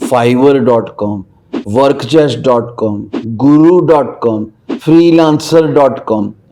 fiverr.com, workjazz.com, guru.com, freelancer.com,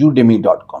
udemy.com।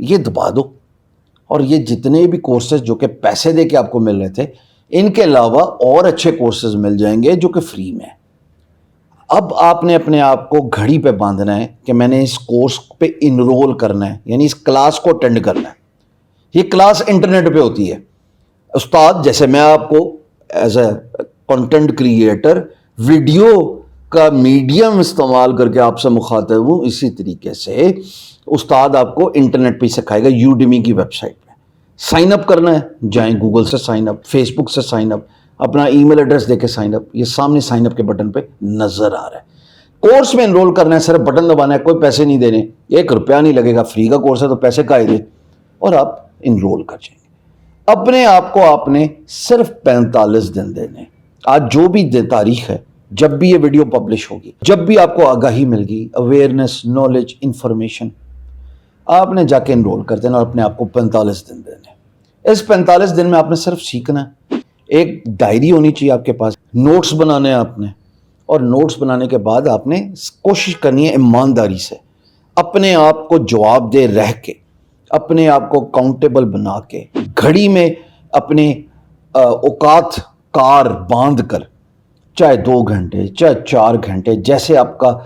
یہ دبا دو، اور یہ جتنے بھی کورسز جو کہ پیسے دے کے آپ کو مل رہے تھے، ان کے علاوہ اور اچھے کورسز مل جائیں گے جو کہ فری میں ہیں۔ اب آپ نے اپنے آپ کو گھڑی پہ باندھنا ہے کہ میں نے اس کورس پہ انرول کرنا ہے، یعنی اس کلاس کو اٹینڈ کرنا ہے۔ یہ کلاس انٹرنیٹ پہ ہوتی ہے۔ استاد جیسے میں آپ کو as a content creator video کا میڈیم استعمال کر کے آپ سے مخاطب ہوں، اسی طریقے سے استاد آپ کو انٹرنیٹ پہ ہی سکھائے گا۔ یوڈیمی کی ویب سائٹ پہ سائن اپ کرنا ہے، جائیں گوگل سے سائن اپ، فیس بک سے سائن اپ، اپنا ای میل ایڈریس دے کے سائن اپ، یہ سامنے سائن اپ کے بٹن پہ نظر آ رہا ہے۔ کورس میں انرول کرنا ہے، صرف بٹن دبانا ہے، کوئی پیسے نہیں دینے، 1 روپیہ نہیں لگے گا، فری کا کورس ہے تو پیسے کائے دے، اور آپ انرول کر جائیں گے۔ اپنے آپ کو آپ نے صرف 45 دن دینے۔ آج جو بھی تاریخ ہے، جب بھی یہ ویڈیو پبلش ہوگی، جب بھی آپ کو آگاہی مل گی، اویئرنیس، نالج، انفارمیشن، آپ نے جا کے انرول کر دینا اور اپنے آپ کو 45 دن دینے۔ اس 45 دن میں آپ نے صرف سیکھنا ہے۔ ایک ڈائری ہونی چاہیے آپ کے پاس، نوٹس بنانے ہیں آپ نے، اور نوٹس بنانے کے بعد آپ نے کوشش کرنی ہے ایمانداری سے، اپنے آپ کو جواب دہ رہ کے، اپنے آپ کو اکاؤنٹیبل بنا کے، گھڑی میں اپنے اوقات کار باندھ کر، چاہے 2 گھنٹے، چاہے 4 گھنٹے، جیسے آپ کا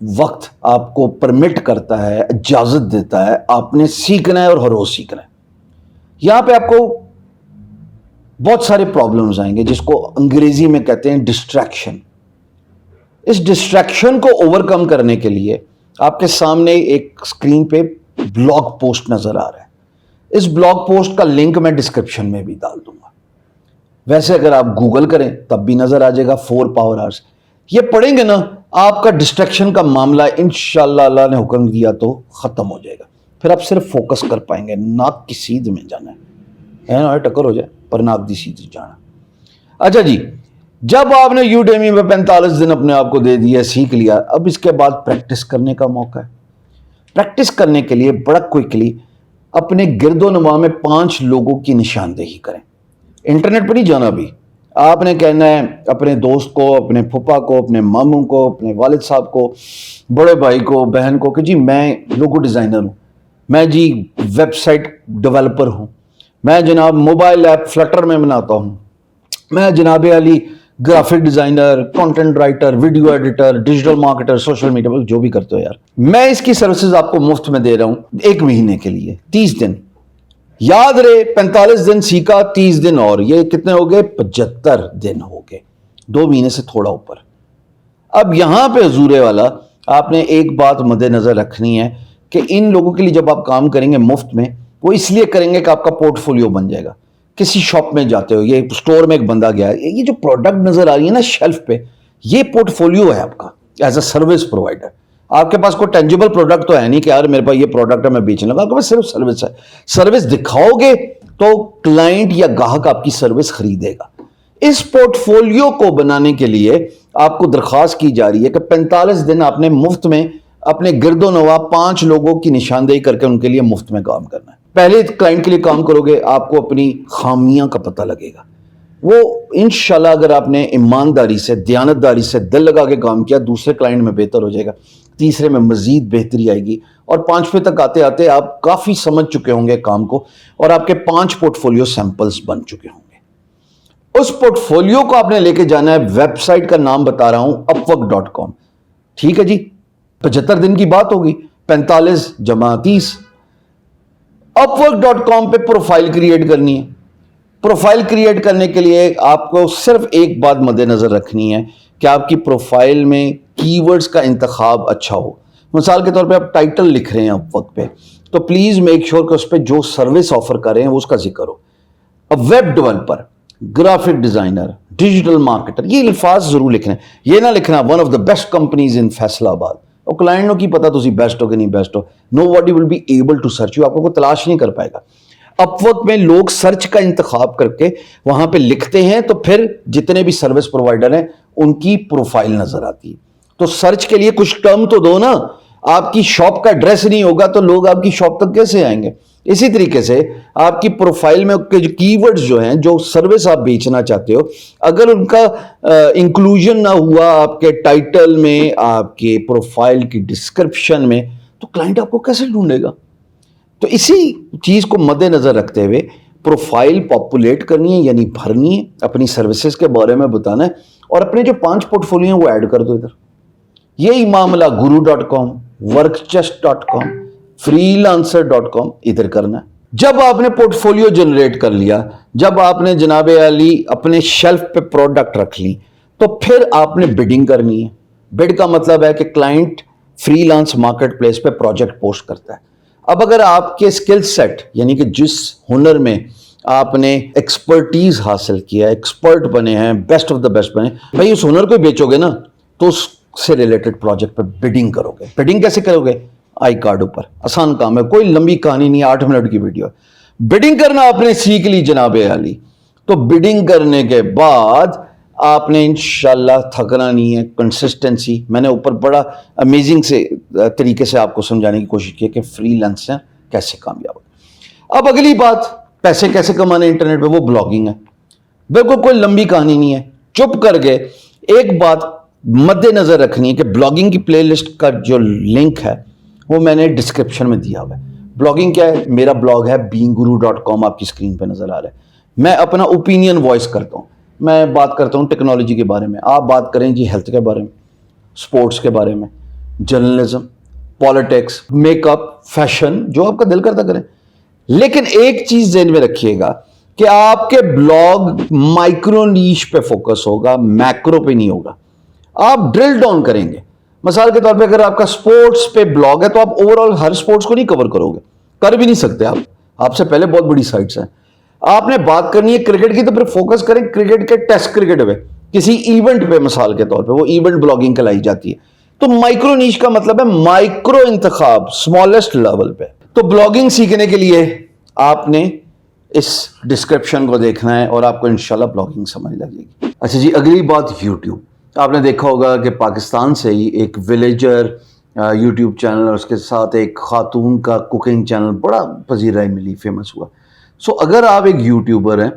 وقت آپ کو پرمٹ کرتا ہے، اجازت دیتا ہے، آپ نے سیکھنا ہے اور ہر روز سیکھنا ہے۔ یہاں پہ آپ کو بہت سارے پرابلمز آئیں گے، جس کو انگریزی میں کہتے ہیں ڈسٹریکشن۔ اس ڈسٹریکشن کو اوور کم کرنے کے لیے آپ کے سامنے ایک اسکرین پہ بلاگ پوسٹ نظر آ رہا ہے۔ اس بلاگ پوسٹ کا لنک میں ڈسکرپشن میں بھی ڈال دوں گا، ویسے اگر آپ گوگل کریں تب بھی نظر آ جائے گا، 4 پاور آورس۔ یہ پڑھیں گے نا، آپ کا ڈسٹریکشن کا معاملہ انشاءاللہ اللہ نے حکم دیا تو ختم ہو جائے گا۔ پھر آپ صرف فوکس کر پائیں گے، ناک کی سیدھ میں جانا ہے، ٹکر ہو جائے پر ناک دی سیدھ جانا۔ اچھا جی، جب آپ نے یوڈیمی میں 45 دن اپنے آپ کو دے دیا، سیکھ لیا، اب اس کے بعد پریکٹس کرنے کا موقع ہے۔ پریکٹس کرنے کے لیے بڑا کوئکلی اپنے گرد و نواح میں 5 لوگوں کی نشاندہی کریں۔ انٹرنیٹ پر نہیں جانا بھی، آپ نے کہنا ہے اپنے دوست کو، اپنے پھپھا کو، اپنے ماموں کو، اپنے والد صاحب کو، بڑے بھائی کو، بہن کو کہ جی میں لوگو ڈیزائنر ہوں، میں جی ویب سائٹ ڈیولپر ہوں، میں جناب موبائل ایپ فلٹر میں بناتا ہوں، میں جناب Ali graphic designer, content writer, video editor, digital marketer, social media, جو بھی کرتے ہو یار، میں اس کی سروسز آپ کو مفت میں دے رہا ہوں 1 مہینے کے لیے، 30 دن۔ یاد رہے 45 دن سیکھا، 30 دن اور، یہ کتنے ہو گئے؟ 75 دن ہو گئے، 2 مہینے سے تھوڑا اوپر۔ اب یہاں پہ حضور والا آپ نے ایک بات مد نظر رکھنی ہے کہ ان لوگوں کے لیے جب آپ کام کریں گے مفت میں، وہ اس لیے کریں گے کہ آپ کا پورٹ فولیو بن جائے گا۔ کسی شاپ میں جاتے ہو، یہ اسٹور میں ایک بندہ گیا ہے، یہ جو پروڈکٹ نظر آ رہی ہے نا شیلف پہ، یہ پورٹ فولیو ہے آپ کا ایز اے سروس پرووائڈر۔ آپ کے پاس کوئی ٹینجیبل پروڈکٹ تو ہے نہیں کہ یار میرے پاس یہ پروڈکٹ ہے میں بیچنے لگا، آپ کے پاس صرف سروس ہے۔ سروس دکھاؤ گے تو کلائنٹ یا گاہک آپ کی سروس خریدے گا۔ اس پورٹ فولیو کو بنانے کے لیے آپ کو درخواست کی جا رہی ہے کہ 45 دن آپ نے مفت میں اپنے گرد و نواح 5 لوگوں کی نشاندہی کر کے ان کے لیے مفت میں کام کرنا ہے۔ پہلے کلائنٹ کے لیے کام کرو گے، آپ کو اپنی خامیاں کا پتہ لگے گا، وہ انشاءاللہ اگر آپ نے ایمانداری سے، دیانتداری سے دل لگا کے کام کیا، دوسرے کلائنٹ میں بہتر ہو جائے گا، تیسرے میں مزید بہتری آئے گی، اور 5ویں تک آتے آتے آپ کافی سمجھ چکے ہوں گے کام کو، اور آپ کے 5 پورٹ فولیو سیمپلز بن چکے ہوں گے۔ اس پورٹ فولیو کو آپ نے لے کے جانا ہے، ویب سائٹ کا نام بتا رہا ہوں upwork.com۔ ٹھیک ہے جی، 75 دن کی بات ہوگی، 45 جمع 30۔ upwork.com پہ پروفائل کریٹ کرنی ہے۔ پروفائل کریٹ کرنے کے لیے آپ کو صرف ایک بات مد نظر رکھنی ہے کہ آپ کی پروفائل میں کی ورڈز کا انتخاب اچھا ہو۔ مثال کے طور پہ آپ ٹائٹل لکھ رہے ہیں upwork پہ، تو پلیز میک شور کہ اس پہ جو سروس آفر کر رہے ہیں وہ اس کا ذکر ہو۔ Web developer, graphic designer, digital marketer, یہ الفاظ ضرور لکھنا ہے۔ یہ نہ لکھنا one of the best companies in Faisalabad, اور کلائنٹ کو کی پتا تسی بیسٹ ہو کہ نہیں بیسٹ ہو، nobody will be able to search you, آپ کو کوئی تلاش نہیں کر پائے گا۔ اپ ورک میں لوگ سرچ کا انتخاب کر کے وہاں پہ لکھتے ہیں، تو پھر جتنے بھی سروس پرووائڈر ہیں ان کی پروفائل نظر آتی ہے۔ تو سرچ کے لیے کچھ ٹرم تو دو نا، آپ کی شاپ کا ایڈریس نہیں ہوگا تو لوگ آپ کی شاپ تک کیسے آئیں گے؟ اسی طریقے سے آپ کی پروفائل میں جو کی ورڈز جو ہیں، جو سروس آپ بیچنا چاہتے ہو، اگر ان کا انکلوژن نہ ہوا آپ کے ٹائٹل میں، آپ کے پروفائل کی ڈسکرپشن میں، تو کلائنٹ آپ کو کیسے ڈھونڈے گا؟ تو اسی چیز کو مد نظر رکھتے ہوئے پروفائل پاپولیٹ کرنی ہے، یعنی بھرنی ہے، اپنی سروسز کے بارے میں بتانا ہے، اور اپنے جو 5 پورٹ فولیو ہیں وہ ایڈ کر دو ادھر. یہی معاملہ guru.com، workchest.com، freelancer.com ادھر کرنا ہے. جب آپ نے پورٹ فولیو جنریٹ کر لیا، جب آپ نے جناب علی اپنے شیلف پہ پروڈکٹ رکھ لی، تو پھر آپ نے بڈنگ کرنی ہے. بڈ کا مطلب ہے کہ client free lance market place پہ پروجیکٹ پوسٹ کرتا ہے. اب اگر آپ کے اسکل سیٹ، یعنی کہ جس ہنر میں آپ نے ایکسپرٹیز حاصل کیا، ایکسپرٹ بنے ہیں، بیسٹ آف دا بیسٹ بنے، بھائی اس ہنر کو بیچو گے نا تو اس سے ریلیٹڈ پروجیکٹ پہ بڈنگ کرو گے. بڈنگ کیسے کرو گے؟ آئی کارڈ اوپر. آسان کام ہے، کوئی لمبی کہانی نہیں، 8 منٹ کی ویڈیو ہے. بڈنگ کرنا آپ نے سیکھ لی جناب علی، تو بڈنگ کرنے کے بعد آپ نے انشاءاللہ تھکنا نہیں ہے. کنسسٹنسی میں نے اوپر بڑا امیزنگ سے طریقے سے آپ کو سمجھانے کی کوشش کی کہ فری لانسر کیسے کامیاب ہو. اب اگلی بات، پیسے کیسے کمانے انٹرنیٹ پہ، وہ بلاگنگ ہے. بالکل کوئی لمبی کہانی نہیں ہے. چپ کر کے ایک بات مد نظر رکھنی ہے کہ بلاگنگ کی پلے لسٹ کا جو لنک ہے وہ میں نے ڈسکرپشن میں دیا ہوا ہے. بلاگنگ کیا ہے؟ میرا بلاگ ہے beingguru.com، آپ کی اسکرین پہ نظر آ رہا ہے. میں اپنا اوپینین وائس کرتا ہوں. میں بات کرتا ہوں ٹیکنالوجی کے بارے میں، آپ بات کریں جی ہیلتھ کے بارے میں، سپورٹس کے بارے میں، journalism, politics, make up, fashion, جو آپ کا دل کرتا کریں. لیکن ایک چیز ذہن میں رکھیے گا کہ آپ کے بلاگ مائکرو نیش پہ فوکس ہوگا، میکرو پہ نہیں ہوگا. آپ ڈرل ڈاؤن کریں گے. مثال کے طور پہ اگر آپ کا سپورٹس پہ بلاگ ہے تو آپ اوور آل ہر سپورٹس کو نہیں کور کرو گے، کر بھی نہیں سکتے. آپ سے پہلے بہت بڑی سائٹس ہیں. آپ نے بات کرنی ہے کرکٹ کی تو پھر فوکس کریں کرکٹ کے ٹیسٹ کرکٹ پہ، کسی ایونٹ پہ مثال کے طور پہ، وہ ایونٹ بلاگنگ کہلائی جاتی ہے. تو مائکرو نیش کا مطلب ہے مائکرو انتخاب، اسمالسٹ لیول پہ. تو بلاگنگ سیکھنے کے لیے آپ نے اس ڈسکرپشن کو دیکھنا ہے اور آپ کو انشاءاللہ بلاگنگ سمجھ لگے گی. اچھا جی، اگلی بات یوٹیوب. آپ نے دیکھا ہوگا کہ پاکستان سے ہی ایک ولیجر یوٹیوب چینل اور اس کے ساتھ ایک خاتون کا کوکنگ چینل بڑا پذیرائی ملی، فیمس ہوا. سو اگر آپ ایک یوٹیوبر ہیں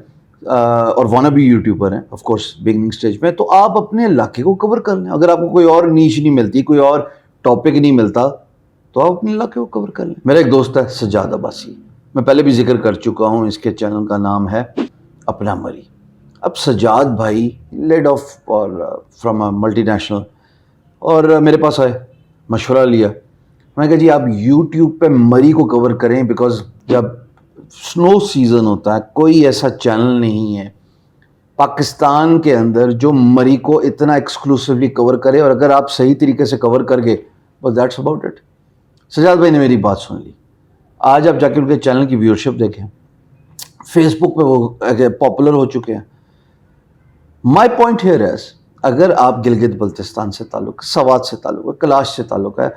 اور وانا بھی یوٹیوبر ہیں، آف کورس بگننگ سٹیج میں، تو آپ اپنے علاقے کو کور کر لیں. اگر آپ کو کوئی اور نیش نہیں ملتی، کوئی اور ٹاپک نہیں ملتا، تو آپ اپنے علاقے کو کور کر لیں. میرا ایک دوست ہے سجاد عباسی، میں پہلے بھی ذکر کر چکا ہوں، اس کے چینل کا نام ہے اپنا مری. اب سجاد بھائی لیڈ آف اور فرام ملٹی نیشنل، اور میرے پاس آئے، مشورہ لیا. میں کہا جی آپ یوٹیوب پہ مری کو کور کریں، بیکاز جب سنو سیزن ہوتا ہے کوئی ایسا چینل نہیں ہے پاکستان کے اندر جو مری کو اتنا ایکسکلوسیولی کور کرے، اور اگر آپ صحیح طریقے سے کور کر گئے بس دیٹس اباؤٹ اٹ. سجاد بھائی نے میری بات سن لی. آج آپ جا کے ان کے چینل کی ویورشپ دیکھیں، فیس بک پہ وہ پاپولر ہو چکے ہیں. مائی پوائنٹ ہیئر از، اگر آپ گلگت بلتستان سے تعلق، سوات سے تعلق ہے، کلاش سے تعلق ہے،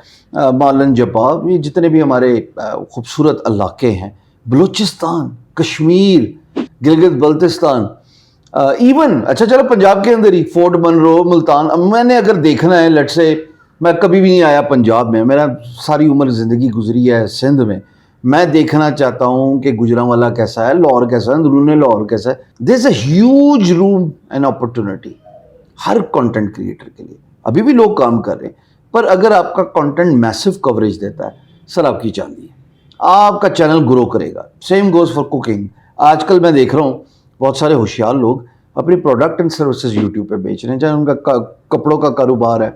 مالن جپا، یہ جتنے بھی ہمارے خوبصورت علاقے ہیں، بلوچستان، کشمیر، گلگت بلتستان، ایون اچھا چلو پنجاب کے اندر ہی فورٹ منرو، ملتان. میں نے اگر دیکھنا ہے، لیٹ سے میں کبھی بھی نہیں آیا پنجاب میں، میرا ساری عمر زندگی گزری ہے سندھ میں دیکھنا چاہتا ہوں کہ گجرانوالا کیسا ہے، لاہور کیسا ہے، اندرون لاہور کیسا ہے. There is a huge room and opportunity ہر کنٹینٹ کریٹر کے لیے. ابھی بھی لوگ کام کر رہے ہیں، پر اگر آپ کا کنٹینٹ میسو کوریج دیتا ہے، سر آپ کی چاندی ہے، آپ کا چینل گرو کرے گا. Same goes for cooking. آج کل میں دیکھ رہا ہوں بہت سارے ہوشیار لوگ اپنی پروڈکٹ اینڈ سروسز یوٹیوب پہ بیچ رہے ہیں، چاہے ان کا کپڑوں کا کاروبار ہے،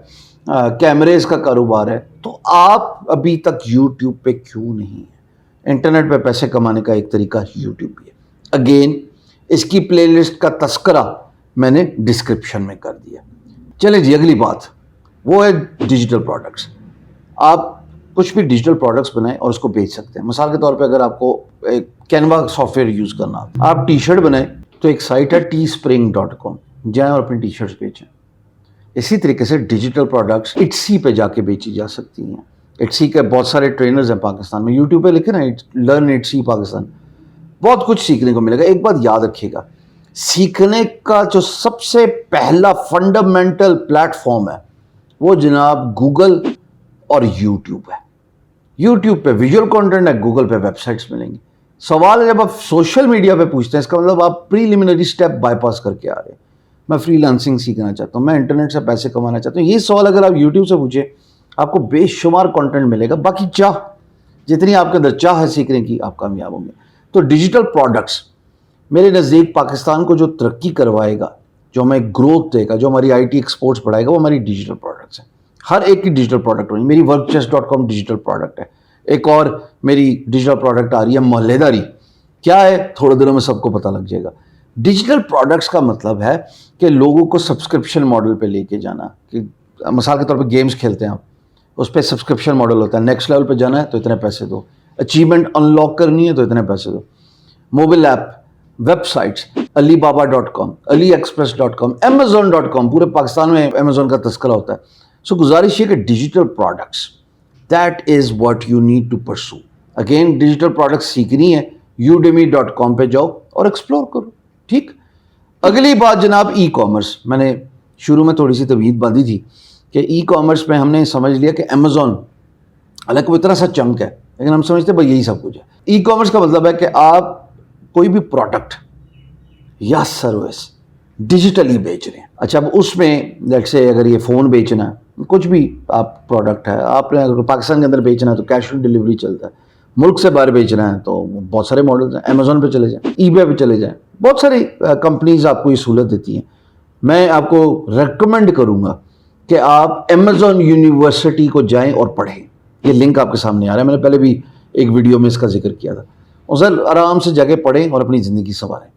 کیمریز کا کاروبار ہے. تو آپ ابھی تک یوٹیوب پہ کیوں نہیں ہیں؟ انٹرنیٹ پہ پیسے کمانے کا ایک طریقہ یوٹیوب بھی ہے. اگین اس کی پلے لسٹ کا تذکرہ میں نے ڈسکرپشن میں کر دیا. چلے جی اگلی بات، وہ ہے ڈیجیٹل پروڈکٹس. آپ کچھ بھی ڈیجیٹل پروڈکٹس بنائیں اور اس کو بیچ سکتے ہیں. مثال کے طور پہ اگر آپ کو ایک کینوا سافٹ ویئر یوز کرنا، آپ ٹی شرٹ بنائیں تو ایک سائٹ ہے teespring.com، جائیں اور اپنی ٹی شرٹس بیچیں. اسی طریقے سے ڈیجیٹل پروڈکٹس اٹسی پہ جا کے بیچی جا سکتی ہیں. اٹسی کے بہت سارے ٹرینرز ہیں پاکستان میں، یوٹیوب پہ لکھیں نا لرن اٹسی پاکستان، بہت کچھ سیکھنے کو ملے گا. ایک بات یاد رکھیے گا، سیکھنے کا جو سب سے پہلا فنڈامنٹل پلیٹ فارم ہے وہ جناب گوگل اور یوٹیوب ہے. یوٹیوب پہ ویژول کانٹینٹ ہے، گوگل پہ ویب سائٹس ملیں گی. سوال ہے جب آپ سوشل میڈیا پہ پوچھتے ہیں، اس کا مطلب آپ پریلیمنری سٹیپ بائی پاس کر کے آ رہے ہیں. میں فری لانسنگ سیکھنا چاہتا ہوں، میں انٹرنیٹ سے پیسے کمانا چاہتا ہوں. یہ سوال اگر آپ یوٹیوب سے پوچھیں، آپ کو بے شمار کانٹینٹ ملے گا. باقی چاہ جتنی آپ کے اندر چاہ ہے سیکھنے کی آپ کامیاب ہوں گے. تو ڈیجیٹل پروڈکٹس میرے نزدیک پاکستان کو جو ترقی کروائے گا, جو ہمیں گروتھ دے گا, جو ہماری آئی ٹی ایکسپورٹس بڑھائے گا, وہ ہماری ڈیجیٹل پروڈکٹس ہیں. ہر ایک کی ڈیجیٹل پروڈکٹ ہونی. میری workchest.com ڈیجیٹل پروڈکٹ ہے. ایک اور میری ڈیجیٹل پروڈکٹ آ رہی ہے محلے داری. کیا ہے, تھوڑے دنوں میں سب کو پتہ لگ جائے گا. ڈیجیٹل پروڈکٹس کا مطلب ہے کہ لوگوں کو سبسکرپشن ماڈل پہ لے کے جانا. کہ مثال کے طور پہ گیمز کھیلتے ہیں آپ, اس پہ سبسکرپشن ماڈل ہوتا ہے. نیکسٹ لیول پہ جانا ہے تو اتنے پیسے دو, اچیومنٹ انلاک کرنی ہے تو اتنے پیسے دو. Mobile app, websites, alibaba.com, aliexpress.com, amazon.com, پورے پاکستان میں امیزون کا تذکرہ ہوتا ہے. سو گزارش یہ کہ digital products, that is what you need to pursue. Again digital products سیکھنی ہے, udemy.com پہ جاؤ اور ایکسپلور کرو. ٹھیک. اگلی بات جناب ای کامرس. میں نے شروع میں تھوڑی سی توید باندھی تھی کہ ای کامرس میں ہم نے سمجھ لیا کہ امیزون حالانکہ وہ اتنا سا چنک ہے, لیکن ہم سمجھتے ہیں بھائی یہی سب کچھ ہے. ای کامرس کا مطلب ہے کہ آپ کوئی بھی پروڈکٹ یا سروس ڈیجیٹلی بیچ رہے ہیں. اچھا, اب اس میں لیٹ سے اگر یہ فون بیچنا ہے, کچھ بھی آپ پروڈکٹ ہے, آپ نے اگر پاکستان کے اندر بیچنا ہے تو کیش آن ڈلیوری چلتا ہے. ملک سے باہر بیچنا ہے تو بہت سارے ماڈلز ہیں. امیزون پہ چلے جائیں, ای بے پہ چلے جائیں, بہت ساری کمپنیز آپ کو یہ سہولت دیتی ہیں. میں آپ کو ریکمینڈ کروں گا کہ آپ امیزون یونیورسٹی کو جائیں اور پڑھیں. یہ لنک آپ کے سامنے آ رہا ہے, میں نے پہلے بھی ایک ویڈیو میں اس کا ذکر کیا تھا. اور سر آرام سے جا کے پڑھیں اور اپنی زندگی سنواریں.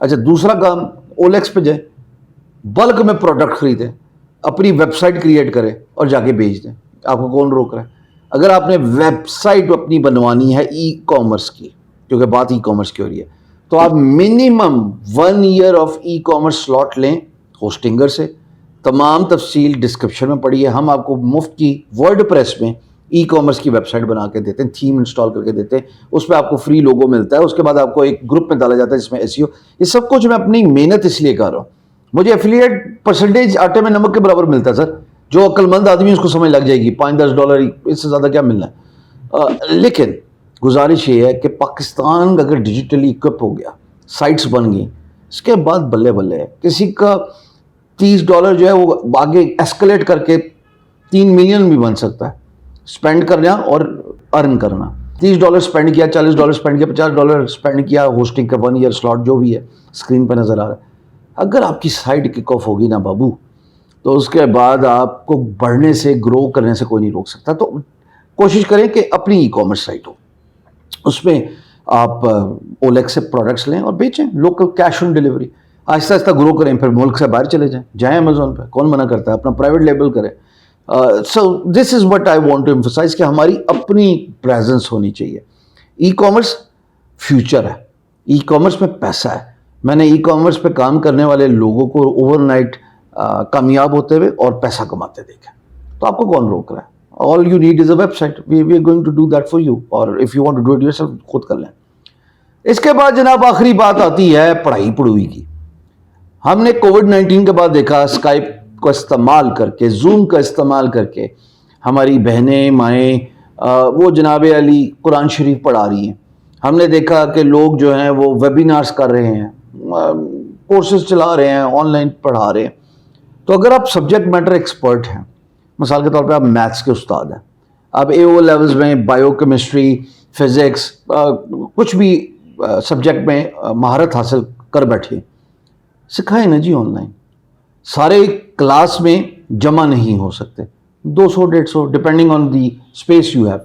اچھا, دوسرا کام, OLX پہ جائیں, بلک میں پروڈکٹ خریدیں, اپنی ویب سائٹ کریٹ کریں اور جا کے بیچ دیں. آپ کو کون روک رہا ہے؟ اگر آپ نے ویب سائٹ اپنی بنوانی ہے ای کامرس کی, کیونکہ بات ای کامرس کی ہو رہی ہے, تو آپ minimum 1 year of e commerce slot لیں ہوسٹنگر سے. تمام تفصیل ڈسکرپشن میں پڑھی ہے. ہم آپ کو مفت کی ورڈ پریس میں ای کامرس کی ویب سائٹ بنا کے دیتے ہیں, تھیم انسٹال کر کے دیتے ہیں. اس پہ آپ کو فری لوگو ملتا ہے. اس کے بعد آپ کو ایک گروپ میں ڈالا جاتا ہے جس میں SEO. یہ سب کچھ میں اپنی محنت اس لیے کر رہا ہوں. مجھے ایفیلیٹ پرسنٹیج آٹے میں نمک کے برابر ملتا ہے سر. جو عقل مند آدمی اس کو سمجھ لگ جائے گی, $5-10 اس سے زیادہ کیا ملنا ہے. لیکن گزارش یہ ہے کہ پاکستان اگر ڈیجیٹلی اکوپ ہو گیا, سائٹس بن گئی, اس کے بعد بلے بلے ہے. کسی کا $30 جو ہے وہ آگے ایسکلیٹ کر کے 3 ملین بھی بن سکتا ہے. اسپینڈ کرنا اور ارن کرنا. $30 اسپینڈ کیا, $40 اسپینڈ کیا, $50 اسپینڈ کیا ہوسٹنگ کا 1 year سلاٹ جو بھی ہے اسکرین پہ نظر آ رہا ہے. اگر آپ کی سائٹ کک آف ہوگی نا بابو, تو اس کے بعد آپ کو بڑھنے سے, گرو کرنے سے کوئی نہیں روک سکتا. تو کوشش کریں کہ اپنی ای کامرس سائٹ ہو, اس میں آپ OLX سے پروڈکٹس لیں اور بیچیں, لوکل کیش آن ڈلیوری. آہستہ آہستہ گرو کریں, پھر ملک سے باہر چلے جائیں امیزون پہ, کون منع کرتا ہے, اپنا پرائیویٹ لیبل کریں. So this is what I want to emphasize کہ ہماری اپنی پریزنس ہونی چاہیے. ای کامرس فیوچر ہے, ای کامرس میں پیسہ ہے. میں نے ای کامرس پہ کام کرنے والے لوگوں کو اوور نائٹ کامیاب ہوتے ہوئے اور پیسہ کماتے دیکھا. تو آپ کو کون روک رہا ہے؟ All you need is a website. We are going to do that for you, اور if you want to do it yourself, خود کر لیں. اس کے بعد جناب آخری بات آتی ہے پڑھائی پڑھوئی کی. ہم نے کووڈ-19 کے بعد دیکھا اسکائپ کو استعمال کر کے, زوم کا استعمال کر کے ہماری بہنیں مائیں وہ جناب علی قرآن شریف پڑھا رہی ہیں. ہم نے دیکھا کہ لوگ جو ہیں وہ ویبینارز کر رہے ہیں, کورسز چلا رہے ہیں, آن لائن پڑھا رہے ہیں. تو اگر آپ سبجیکٹ میٹر ایکسپرٹ ہیں, مثال کے طور پہ آپ میتھس کے استاد ہیں, آپ AO لیولز میں بایو کیمسٹری, فزکس, کچھ بھی سبجیکٹ میں مہارت حاصل کر بیٹھے, سکھائیں نا جی آن لائن. سارے کلاس میں جمع نہیں ہو سکتے, 200-150 depending on the space you have.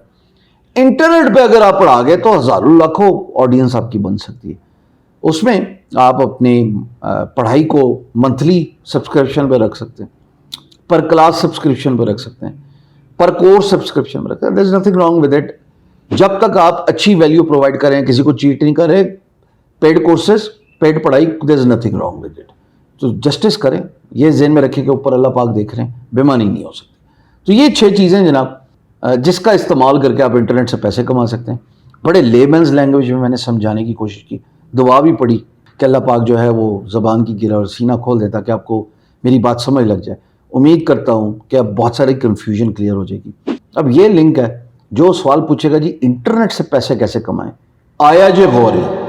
Internet پہ اگر آپ پڑھا گئے تو ہزاروں لاکھوں آڈینس آپ کی بن سکتی ہے. اس میں آپ اپنی پڑھائی کو منتھلی سبسکرپشن پہ رکھ سکتے ہیں, پر کلاس سبسکرپشن پہ رکھ سکتے ہیں, پر کورس سبسکرپشن پہ رکھ سکتے ہیں. There is nothing wrong with it, جب تک آپ اچھی ویلیو پرووائڈ کریں, کسی کو چیٹ نہیں کریں. پیڈ کورسز, پیڈ پڑھائی, there is nothing wrong with it. تو جسٹس کریں, یہ ذہن میں رکھیں کہ اوپر اللہ پاک دیکھ رہے ہیں, بےمانی نہیں ہو سکتی. تو یہ 6 چیزیں جناب جس کا استعمال کر کے آپ انٹرنیٹ سے پیسے کما سکتے ہیں. بڑے لیمنز لینگویج میں نے سمجھانے کی کوشش کی, دعا بھی پڑھی کہ اللہ پاک جو ہے وہ زبان کی گرہ اور سینہ کھول دیتا کہ آپ کو میری بات سمجھ لگ جائے. امید کرتا ہوں کہ اب بہت ساری کنفیوژن کلیئر ہو جائے گی. اب یہ لنک ہے, جو سوال پوچھے گا جی انٹرنیٹ سے پیسے کیسے کمائیں, آیا جو غور ہے.